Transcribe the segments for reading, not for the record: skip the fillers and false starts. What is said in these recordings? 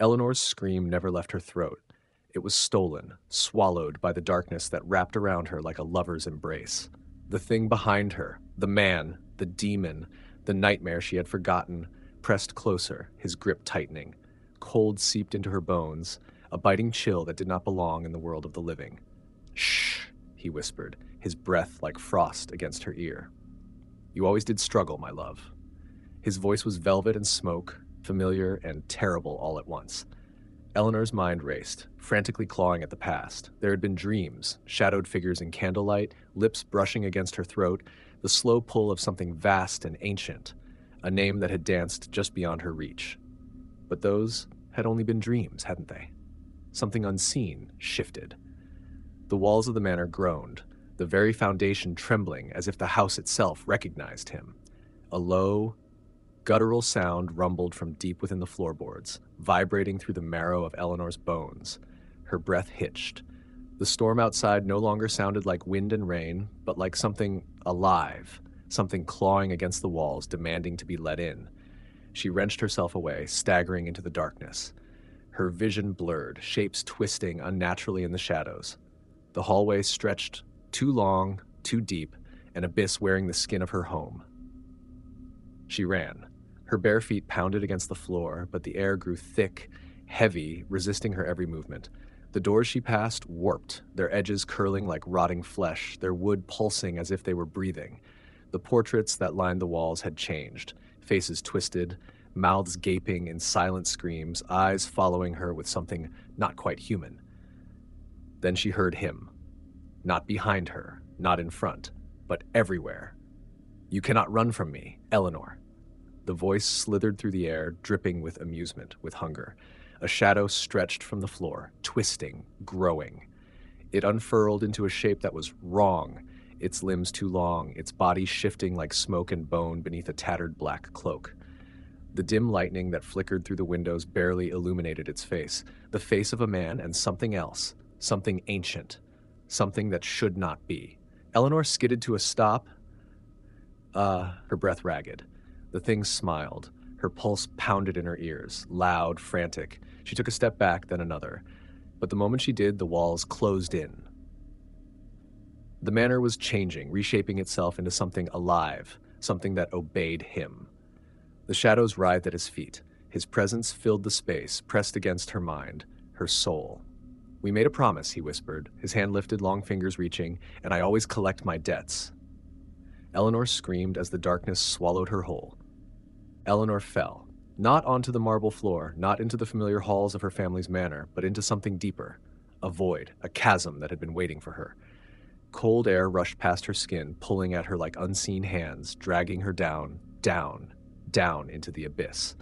Eleanor's scream never left her throat. It was stolen, swallowed by the darkness that wrapped around her like a lover's embrace. The thing behind her, the man, the demon, the nightmare she had forgotten, pressed closer, his grip tightening. Cold seeped into her bones, a biting chill that did not belong in the world of the living. "Shh," he whispered, his breath like frost against her ear. "You always did struggle, my love." His voice was velvet and smoke, familiar and terrible all at once. Eleanor's mind raced, frantically clawing at the past. There had been dreams, shadowed figures in candlelight, lips brushing against her throat, the slow pull of something vast and ancient, a name that had danced just beyond her reach. But those had only been dreams, hadn't they? Something unseen shifted. The walls of the manor groaned, the very foundation trembling as if the house itself recognized him. A low, guttural sound rumbled from deep within the floorboards, vibrating through the marrow of Eleanor's bones. Her breath hitched. The storm outside no longer sounded like wind and rain, but like something alive, something clawing against the walls, demanding to be let in. She wrenched herself away, staggering into the darkness. Her vision blurred, shapes twisting unnaturally in the shadows. The hallway stretched too long, too deep, an abyss wearing the skin of her home. She ran. Her bare feet pounded against the floor, but the air grew thick, heavy, resisting her every movement. The doors she passed warped, their edges curling like rotting flesh, their wood pulsing as if they were breathing. The portraits that lined the walls had changed, faces twisted, mouths gaping in silent screams, eyes following her with something not quite human. Then she heard him. Not behind her, not in front, but everywhere. "You cannot run from me, Eleanor." The voice slithered through the air, dripping with amusement, with hunger. A shadow stretched from the floor, twisting, growing. It unfurled into a shape that was wrong, its limbs too long, its body shifting like smoke and bone beneath a tattered black cloak. The dim lightning that flickered through the windows barely illuminated its face, the face of a man and something else, something ancient, something that should not be. Eleanor skidded to a stop, her breath ragged. The thing smiled. Her pulse pounded in her ears, loud, frantic. She took a step back, then another. But the moment she did, the walls closed in. The manor was changing, reshaping itself into something alive, something that obeyed him. The shadows writhed at his feet. His presence filled the space, pressed against her mind, her soul. "We made a promise," he whispered, his hand lifted, long fingers reaching, "and I always collect my debts." Eleanor screamed as the darkness swallowed her whole. Eleanor fell, not onto the marble floor, not into the familiar halls of her family's manor, but into something deeper, a void, a chasm that had been waiting for her. Cold air rushed past her skin, pulling at her like unseen hands, dragging her down, down, down into the abyss.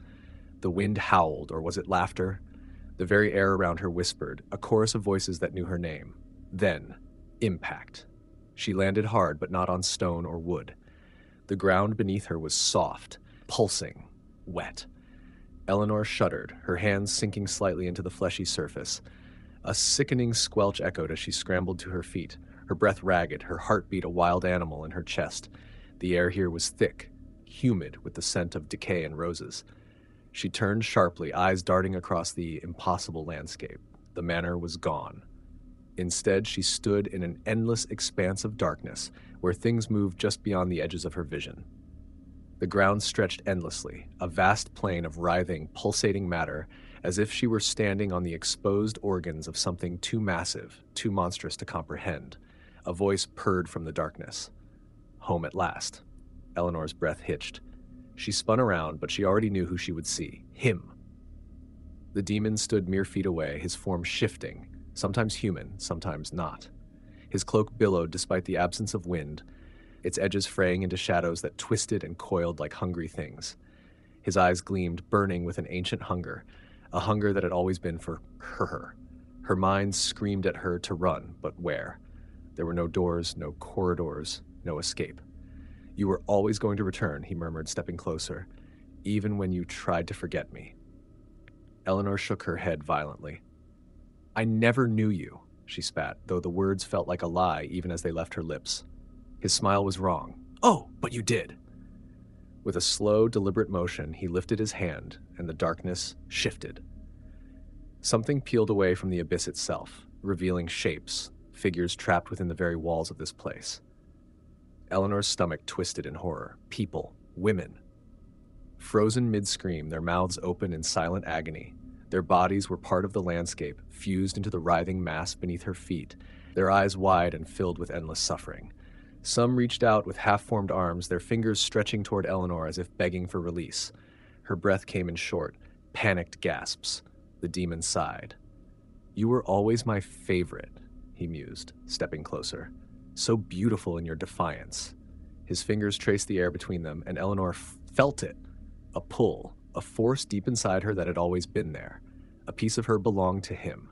The wind howled, or was it laughter? The very air around her whispered, a chorus of voices that knew her name. Then, impact. She landed hard, but not on stone or wood. The ground beneath her was soft, pulsing, wet. Eleanor shuddered, her hands sinking slightly into the fleshy surface. A sickening squelch echoed as she scrambled to her feet, her breath ragged, her heartbeat a wild animal in her chest. The air here was thick, humid with the scent of decay and roses. She turned sharply, eyes darting across the impossible landscape. The manor was gone. Instead, she stood in an endless expanse of darkness, where things moved just beyond the edges of her vision. The ground stretched endlessly, a vast plain of writhing, pulsating matter, as if she were standing on the exposed organs of something too massive, too monstrous to comprehend. A voice purred from the darkness. Home at last. Eleanor's breath hitched. She spun around, but she already knew who she would see. Him. The demon stood mere feet away, his form shifting, sometimes human, sometimes not. His cloak billowed despite the absence of wind, its edges fraying into shadows that twisted and coiled like hungry things. His eyes gleamed, burning with an ancient hunger, a hunger that had always been for her. Her mind screamed at her to run, but where? There were no doors, no corridors, no escape. "You were always going to return," he murmured, stepping closer, "even when you tried to forget me." Eleanor shook her head violently. "I never knew you," she spat, though the words felt like a lie even as they left her lips. His smile was wrong. "Oh, but you did." With a slow, deliberate motion, he lifted his hand, and the darkness shifted. Something peeled away from the abyss itself, revealing shapes, figures trapped within the very walls of this place. Eleanor's stomach twisted in horror. People, women. Frozen mid-scream, their mouths open in silent agony. Their bodies were part of the landscape, fused into the writhing mass beneath her feet, their eyes wide and filled with endless suffering. Some reached out with half-formed arms, their fingers stretching toward Eleanor as if begging for release. Her breath came in short, panicked gasps. The demon sighed. "You were always my favorite," he mused, stepping closer. "So beautiful in your defiance." His fingers traced the air between them, and Eleanor felt it. A pull, a force deep inside her that had always been there. A piece of her belonged to him.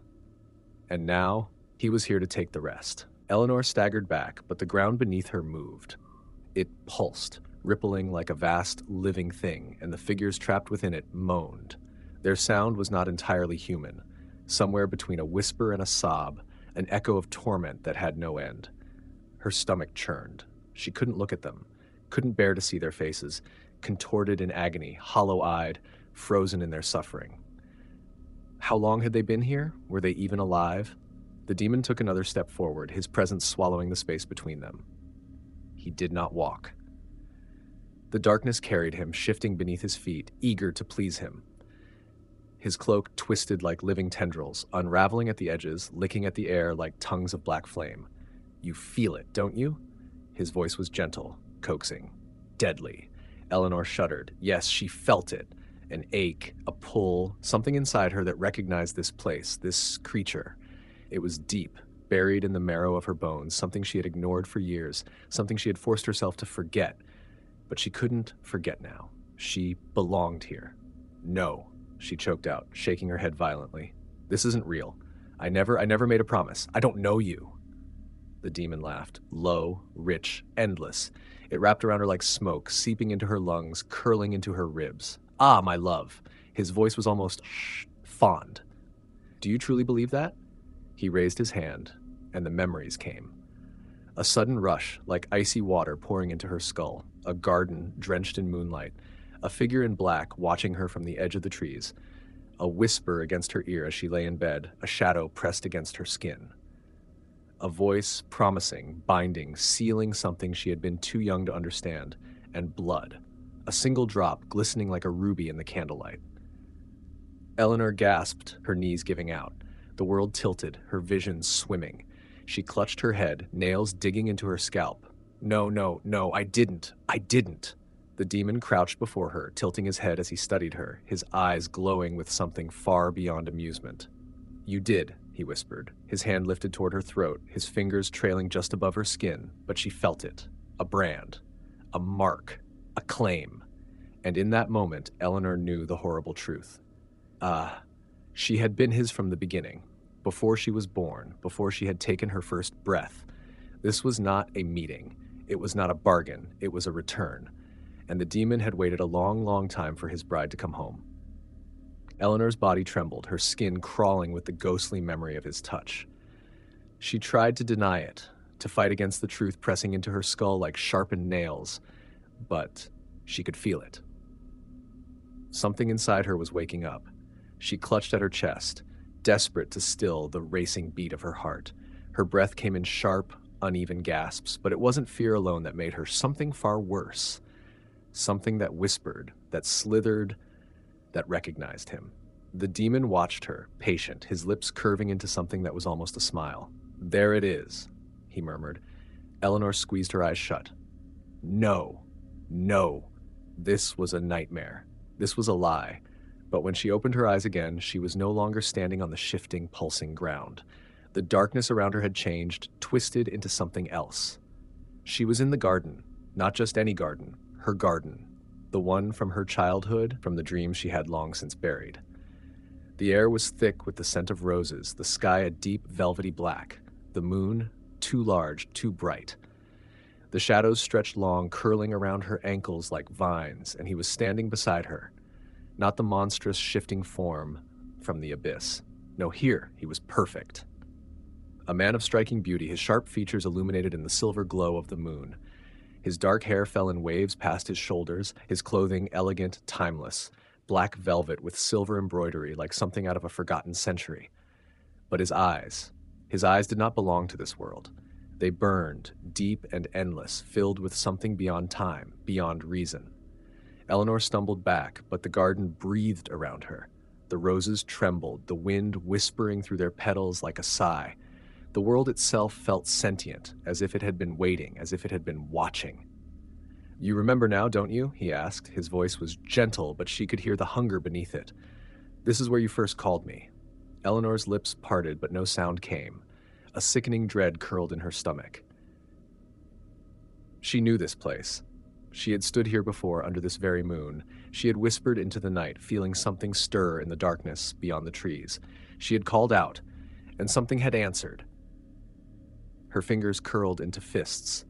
And now, he was here to take the rest. Eleanor staggered back, but the ground beneath her moved. It pulsed, rippling like a vast, living thing, and the figures trapped within it moaned. Their sound was not entirely human, somewhere between a whisper and a sob, an echo of torment that had no end. Her stomach churned. She couldn't look at them, couldn't bear to see their faces, contorted in agony, hollow-eyed, frozen in their suffering. How long had they been here? Were they even alive? The demon took another step forward, his presence swallowing the space between them. He did not walk. The darkness carried him, shifting beneath his feet, eager to please him. His cloak twisted like living tendrils, unraveling at the edges, licking at the air like tongues of black flame. "You feel it, don't you?" His voice was gentle, coaxing, deadly. Eleanor shuddered. Yes, she felt it. An ache, a pull, something inside her that recognized this place, this creature. It was deep, buried in the marrow of her bones, something she had ignored for years, something she had forced herself to forget. But she couldn't forget now. She belonged here. "No," she choked out, shaking her head violently. "This isn't real. I never made a promise. I don't know you." The demon laughed, low, rich, endless. It wrapped around her like smoke, seeping into her lungs, curling into her ribs. "Ah, my love." His voice was almost fond. "Do you truly believe that?" He raised his hand, and the memories came. A sudden rush, like icy water pouring into her skull, a garden drenched in moonlight, a figure in black watching her from the edge of the trees, a whisper against her ear as she lay in bed, a shadow pressed against her skin. A voice promising, binding, sealing something she had been too young to understand, and blood, a single drop glistening like a ruby in the candlelight. Eleanor gasped, her knees giving out. The world tilted, her vision swimming. She clutched her head, nails digging into her scalp. No, I didn't. The demon crouched before her, tilting his head as he studied her, his eyes glowing with something far beyond amusement. "You did," he whispered, his hand lifted toward her throat, his fingers trailing just above her skin, but she felt it. A brand. A mark. A claim. And in that moment, Eleanor knew the horrible truth. She had been his from the beginning, before she was born, before she had taken her first breath. This was not a meeting. It was not a bargain. It was a return. And the demon had waited a long, long time for his bride to come home. Eleanor's body trembled, her skin crawling with the ghostly memory of his touch. She tried to deny it, to fight against the truth pressing into her skull like sharpened nails, but she could feel it. Something inside her was waking up. She clutched at her chest, desperate to still the racing beat of her heart. Her breath came in sharp, uneven gasps, but it wasn't fear alone that made her. Something far worse. Something that whispered, that slithered, that recognized him. The demon watched her, patient, his lips curving into something that was almost a smile. "There it is," he murmured. Eleanor squeezed her eyes shut. No. This was a nightmare. This was a lie. But when she opened her eyes again, she was no longer standing on the shifting, pulsing ground. The darkness around her had changed, twisted into something else. She was in the garden, not just any garden, her garden, the one from her childhood, from the dreams she had long since buried. The air was thick with the scent of roses, the sky a deep, velvety black, the moon too large, too bright. The shadows stretched long, curling around her ankles like vines, and he was standing beside her. Not the monstrous, shifting form from the abyss. No, here, he was perfect. A man of striking beauty, his sharp features illuminated in the silver glow of the moon. His dark hair fell in waves past his shoulders, his clothing elegant, timeless, black velvet with silver embroidery like something out of a forgotten century. But his eyes did not belong to this world. They burned, deep and endless, filled with something beyond time, beyond reason. Eleanor stumbled back, but the garden breathed around her. The roses trembled, the wind whispering through their petals like a sigh. The world itself felt sentient, as if it had been waiting, as if it had been watching. "You remember now, don't you?" he asked. His voice was gentle, but she could hear the hunger beneath it. "This is where you first called me." Eleanor's lips parted, but no sound came. A sickening dread curled in her stomach. She knew this place. She had stood here before under this very moon. She had whispered into the night, feeling something stir in the darkness beyond the trees. She had called out, and something had answered. Her fingers curled into fists.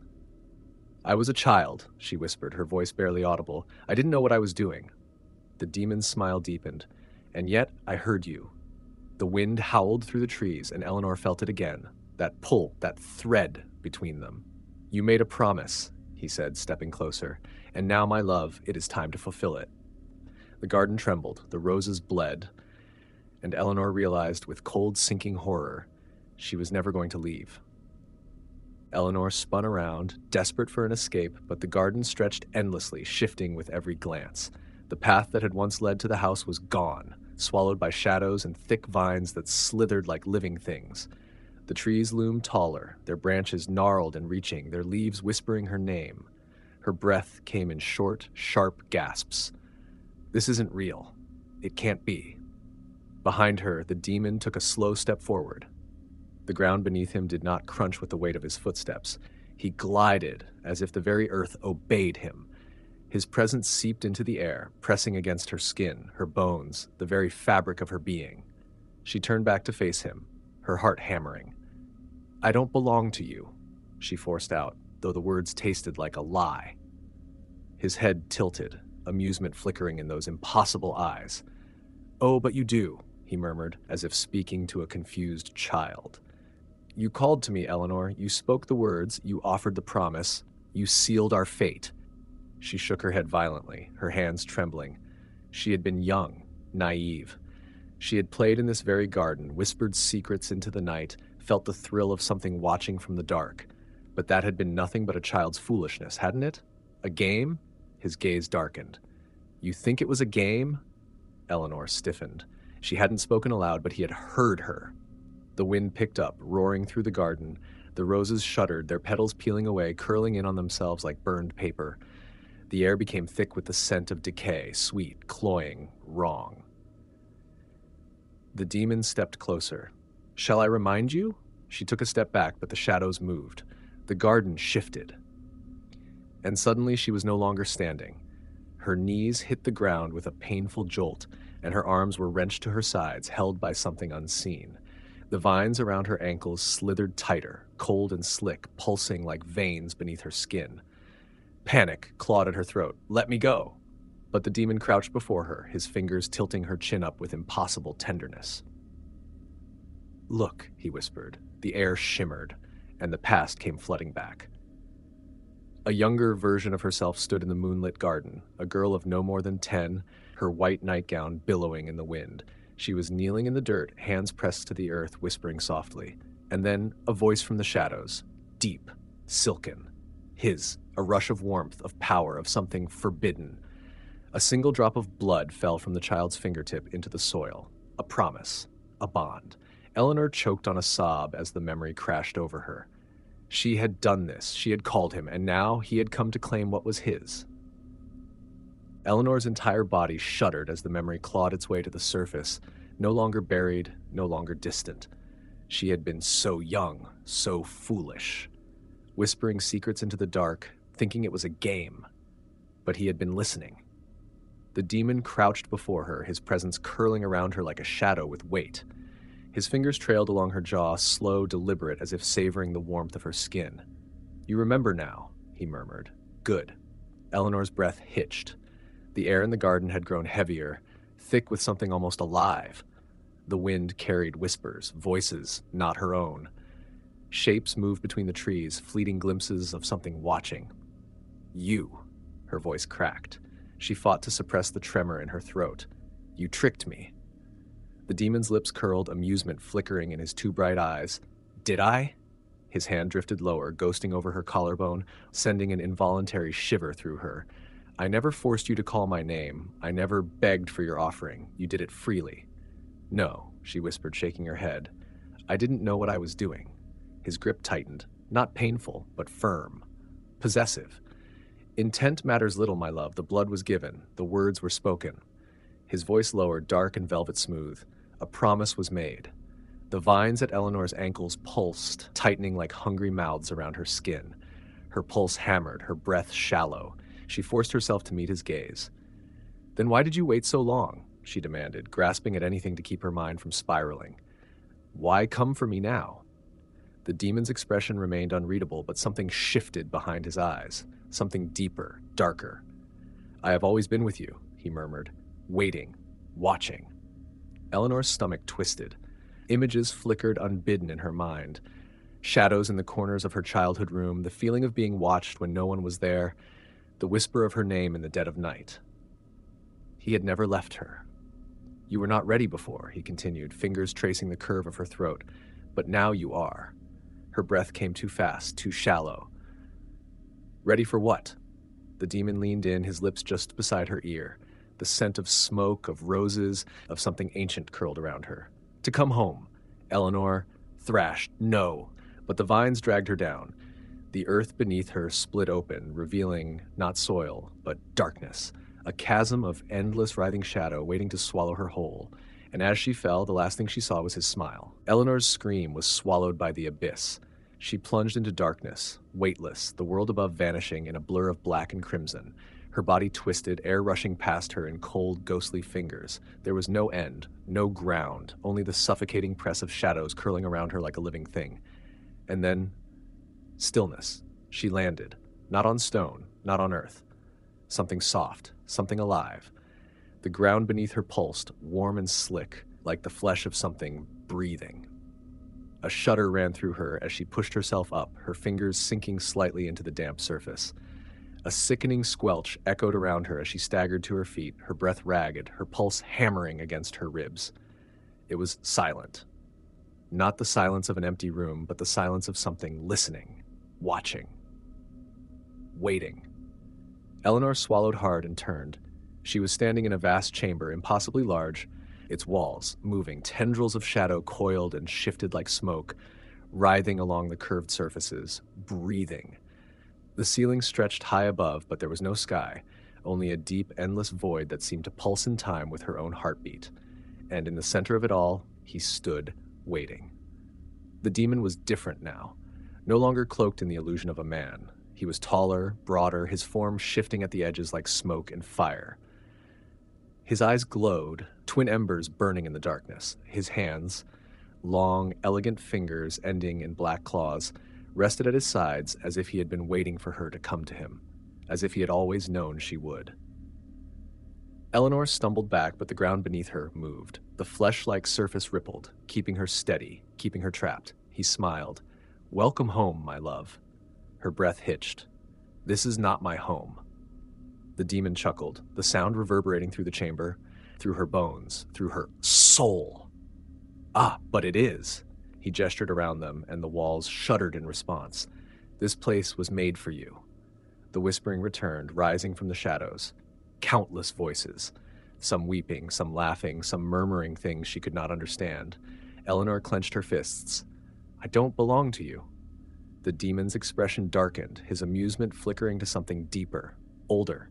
"I was a child," she whispered, her voice barely audible. "I didn't know what I was doing." The demon's smile deepened. "And yet I heard you." The wind howled through the trees, and Eleanor felt it again. That pull, that thread between them. "You made a promise," he said, stepping closer. "And now, my love, it is time to fulfill it." The garden trembled, the roses bled, and Eleanor realized with cold, sinking horror she was never going to leave. Eleanor spun around, desperate for an escape, but the garden stretched endlessly, shifting with every glance. The path that had once led to the house was gone, swallowed by shadows and thick vines that slithered like living things. The trees loomed taller, their branches gnarled and reaching, their leaves whispering her name. Her breath came in short, sharp gasps. "This isn't real. It can't be." Behind her, the demon took a slow step forward. The ground beneath him did not crunch with the weight of his footsteps. He glided as if the very earth obeyed him. His presence seeped into the air, pressing against her skin, her bones, the very fabric of her being. She turned back to face him, her heart hammering. "I don't belong to you," she forced out, though the words tasted like a lie. His head tilted, amusement flickering in those impossible eyes. "Oh, but you do," he murmured, as if speaking to a confused child. "You called to me, Eleanor. You spoke the words, you offered the promise, you sealed our fate." She shook her head violently, her hands trembling. She had been young, naive. She had played in this very garden, whispered secrets into the night, felt the thrill of something watching from the dark. But that had been nothing but a child's foolishness, hadn't it? A game? His gaze darkened. "You think it was a game?" Eleanor stiffened. She hadn't spoken aloud, but he had heard her. The wind picked up, roaring through the garden. The roses shuddered, their petals peeling away, curling in on themselves like burned paper. The air became thick with the scent of decay, sweet, cloying, wrong. The demon stepped closer. "Shall I remind you?" She took a step back, but the shadows moved. The garden shifted. And suddenly she was no longer standing. Her knees hit the ground with a painful jolt, and her arms were wrenched to her sides, held by something unseen. The vines around her ankles slithered tighter, cold and slick, pulsing like veins beneath her skin. Panic clawed at her throat. "Let me go!" But the demon crouched before her, his fingers tilting her chin up with impossible tenderness. "Look," he whispered. The air shimmered, and the past came flooding back. A younger version of herself stood in the moonlit garden, a girl of no more than 10, her white nightgown billowing in the wind. She was kneeling in the dirt, hands pressed to the earth, whispering softly. And then a voice from the shadows, deep, silken. His, a rush of warmth, of power, of something forbidden. A single drop of blood fell from the child's fingertip into the soil. A promise, a bond. Eleanor choked on a sob as the memory crashed over her. She had done this, she had called him, and now he had come to claim what was his. Eleanor's entire body shuddered as the memory clawed its way to the surface, no longer buried, no longer distant. She had been so young, so foolish, whispering secrets into the dark, thinking it was a game. But he had been listening. The demon crouched before her, his presence curling around her like a shadow with weight. His fingers trailed along her jaw, slow, deliberate, as if savoring the warmth of her skin. "You remember now," he murmured. "Good." Eleanor's breath hitched. The air in the garden had grown heavier, thick with something almost alive. The wind carried whispers, voices not her own. Shapes moved between the trees, fleeting glimpses of something watching. "You," her voice cracked. She fought to suppress the tremor in her throat. "You tricked me." The demon's lips curled, amusement flickering in his two bright eyes. "Did I?" His hand drifted lower, ghosting over her collarbone, sending an involuntary shiver through her. "I never forced you to call my name. I never begged for your offering. You did it freely." "No," she whispered, shaking her head. "I didn't know what I was doing." His grip tightened, not painful, but firm. Possessive. "Intent matters little, my love. The blood was given. The words were spoken." His voice lowered, dark and velvet smooth. A promise was made. The vines at Eleanor's ankles pulsed, tightening like hungry mouths around her skin. Her pulse hammered, her breath shallow. She forced herself to meet his gaze. "Then why did you wait so long?" she demanded, grasping at anything to keep her mind from spiraling. "Why come for me now?" The demon's expression remained unreadable, but something shifted behind his eyes, something deeper, darker. "I have always been with you," he murmured, "waiting, watching." Eleanor's stomach twisted. Images flickered unbidden in her mind. Shadows in the corners of her childhood room, the feeling of being watched when no one was there, the whisper of her name in the dead of night. He had never left her. "You were not ready before," he continued, fingers tracing the curve of her throat. "But now you are." Her breath came too fast, too shallow. "Ready for what?" The demon leaned in, his lips just beside her ear. The scent of smoke, of roses, of something ancient curled around her. "To come home." Eleanor thrashed, "No." But the vines dragged her down. The earth beneath her split open, revealing not soil, but darkness. A chasm of endless writhing shadow waiting to swallow her whole. And as she fell, the last thing she saw was his smile. Eleanor's scream was swallowed by the abyss. She plunged into darkness, weightless, the world above vanishing in a blur of black and crimson. Her body twisted, air rushing past her in cold, ghostly fingers. There was no end, no ground, only the suffocating press of shadows curling around her like a living thing. And then, stillness. She landed, not on stone, not on earth. Something soft, something alive. The ground beneath her pulsed, warm and slick, like the flesh of something breathing. A shudder ran through her as she pushed herself up, her fingers sinking slightly into the damp surface. A sickening squelch echoed around her as she staggered to her feet, her breath ragged, her pulse hammering against her ribs. It was silent. Not the silence of an empty room, but the silence of something listening, watching, waiting. Eleanor swallowed hard and turned. She was standing in a vast chamber, impossibly large, its walls moving, tendrils of shadow coiled and shifted like smoke, writhing along the curved surfaces, breathing. The ceiling stretched high above, but there was no sky, only a deep, endless void that seemed to pulse in time with her own heartbeat. And in the center of it all, he stood, waiting. The demon was different now, no longer cloaked in the illusion of a man. He was taller, broader, his form shifting at the edges like smoke and fire. His eyes glowed, twin embers burning in the darkness. His hands, long, elegant fingers ending in black claws, rested at his sides as if he had been waiting for her to come to him, as if he had always known she would. Eleanor stumbled back, but the ground beneath her moved. The flesh-like surface rippled, keeping her steady, keeping her trapped. He smiled. "Welcome home, my love." Her breath hitched. "This is not my home." The demon chuckled, the sound reverberating through the chamber, through her bones, through her soul. "Ah, but it is." He gestured around them, and the walls shuddered in response. "This place was made for you." The whispering returned, rising from the shadows. Countless voices, some weeping, some laughing, some murmuring things she could not understand. Eleanor clenched her fists. "I don't belong to you." The demon's expression darkened, his amusement flickering to something deeper, older.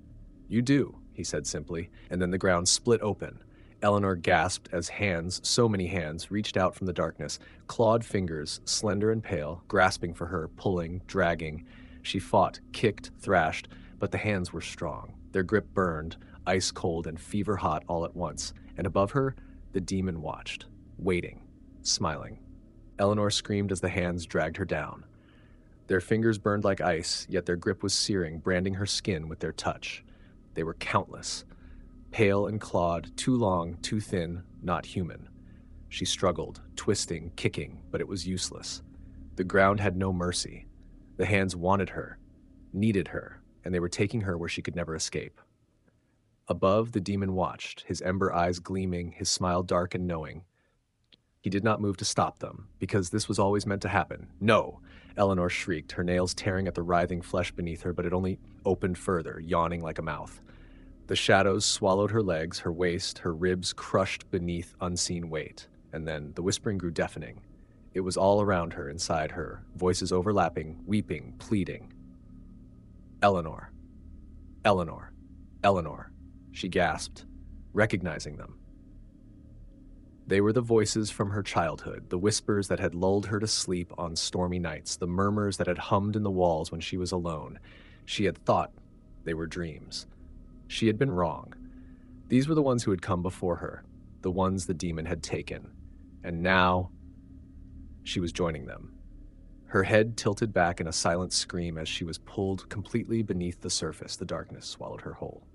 "You do," he said simply, and then the ground split open. Eleanor gasped as hands, so many hands, reached out from the darkness, clawed fingers, slender and pale, grasping for her, pulling, dragging. She fought, kicked, thrashed, but the hands were strong. Their grip burned, ice cold and fever hot all at once, and above her, the demon watched, waiting, smiling. Eleanor screamed as the hands dragged her down. Their fingers burned like ice, yet their grip was searing, branding her skin with their touch. They were countless. Pale and clawed, too long, too thin, not human. She struggled, twisting, kicking, but it was useless. The ground had no mercy. The hands wanted her, needed her, and they were taking her where she could never escape. Above, the demon watched, his ember eyes gleaming, his smile dark and knowing. He did not move to stop them, because this was always meant to happen. No! Eleanor shrieked, her nails tearing at the writhing flesh beneath her, but it only opened further, yawning like a mouth. The shadows swallowed her legs, her waist, her ribs crushed beneath unseen weight. And then the whispering grew deafening. It was all around her, inside her, voices overlapping, weeping, pleading. Eleanor. Eleanor. Eleanor. She gasped, recognizing them. They were the voices from her childhood, the whispers that had lulled her to sleep on stormy nights, the murmurs that had hummed in the walls when she was alone. She had thought they were dreams. She had been wrong. These were the ones who had come before her, the ones the demon had taken. And now, she was joining them. Her head tilted back in a silent scream as she was pulled completely beneath the surface. The darkness swallowed her whole.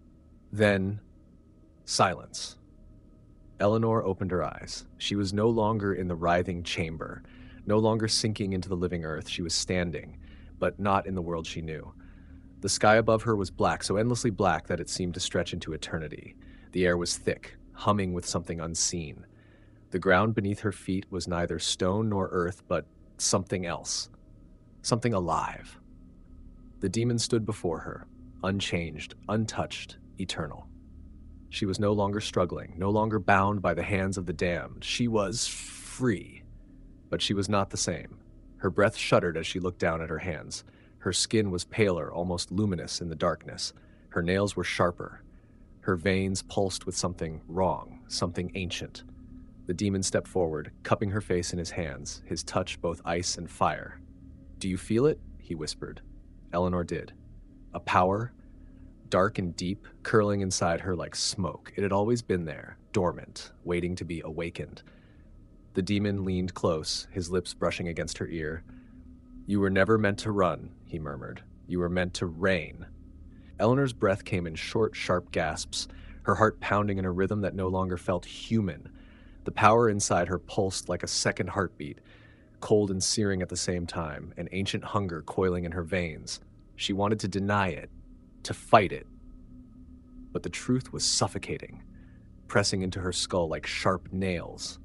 Then, silence. Eleanor opened her eyes. She was no longer in the writhing chamber, no longer sinking into the living earth. She was standing, but not in the world she knew. The sky above her was black, so endlessly black that it seemed to stretch into eternity. The air was thick, humming with something unseen. The ground beneath her feet was neither stone nor earth, but something else. Something alive. The demon stood before her, unchanged, untouched, eternal. She was no longer struggling, no longer bound by the hands of the damned. She was free. But she was not the same. Her breath shuddered as she looked down at her hands. Her skin was paler, almost luminous in the darkness. Her nails were sharper. Her veins pulsed with something wrong, something ancient. The demon stepped forward, cupping her face in his hands, his touch both ice and fire. "Do you feel it?" he whispered. Eleanor did. A power, dark and deep, curling inside her like smoke. It had always been there, dormant, waiting to be awakened. The demon leaned close, his lips brushing against her ear. "You were never meant to run," he murmured. "You were meant to reign." Eleanor's breath came in short, sharp gasps, her heart pounding in a rhythm that no longer felt human. The power inside her pulsed like a second heartbeat, cold and searing at the same time, an ancient hunger coiling in her veins. She wanted to deny it, to fight it. But the truth was suffocating, pressing into her skull like sharp nails.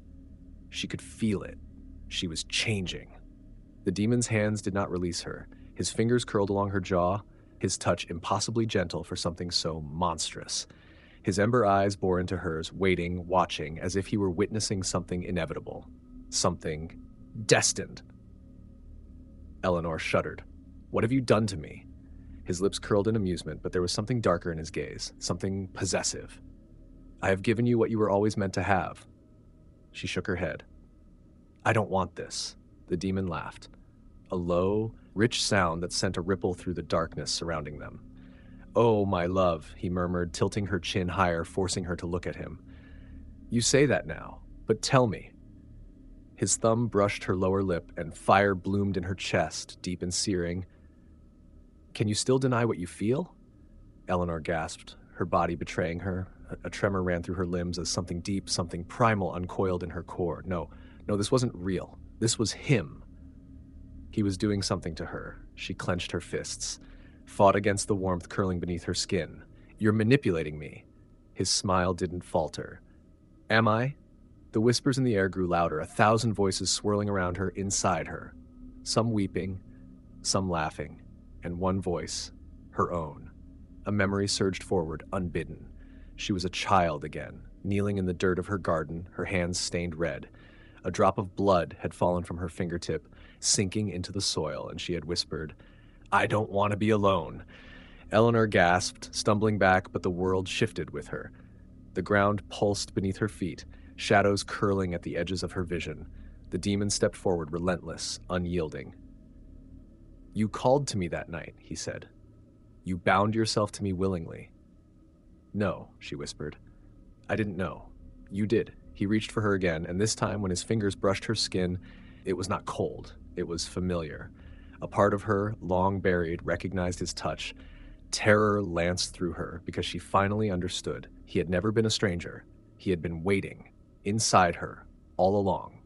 She could feel it. She was changing. The demon's hands did not release her. His fingers curled along her jaw, his touch impossibly gentle for something so monstrous. His ember eyes bore into hers, waiting, watching, as if he were witnessing something inevitable, something destined. Eleanor shuddered. "What have you done to me?" His lips curled in amusement, but there was something darker in his gaze, something possessive. "I have given you what you were always meant to have." She shook her head. "I don't want this." The demon laughed, a low, rich sound that sent a ripple through the darkness surrounding them. "Oh, my love," he murmured, tilting her chin higher, forcing her to look at him. "You say that now, but tell me." His thumb brushed her lower lip, and fire bloomed in her chest, deep and searing. "Can you still deny what you feel?" Eleanor gasped, her body betraying her. A tremor ran through her limbs as something deep, something primal uncoiled in her core. No, this wasn't real. This was him. He was doing something to her. She clenched her fists, fought against the warmth curling beneath her skin. "You're manipulating me." His smile didn't falter. "Am I?" The whispers in the air grew louder, 1,000 voices swirling around her, inside her. Some weeping, some laughing, and one voice, her own. A memory surged forward, unbidden. She was a child again, kneeling in the dirt of her garden, her hands stained red. A drop of blood had fallen from her fingertip, sinking into the soil, and she had whispered, "I don't want to be alone." Eleanor gasped, stumbling back, but the world shifted with her. The ground pulsed beneath her feet, shadows curling at the edges of her vision. The demon stepped forward, relentless, unyielding. "You called to me that night," he said. "You bound yourself to me willingly." "No," she whispered. "I didn't know. You did." He reached for her again, and this time when his fingers brushed her skin, it was not cold. It was familiar. A part of her, long buried, recognized his touch. Terror lanced through her because she finally understood. He had never been a stranger. He had been waiting, inside her, all along.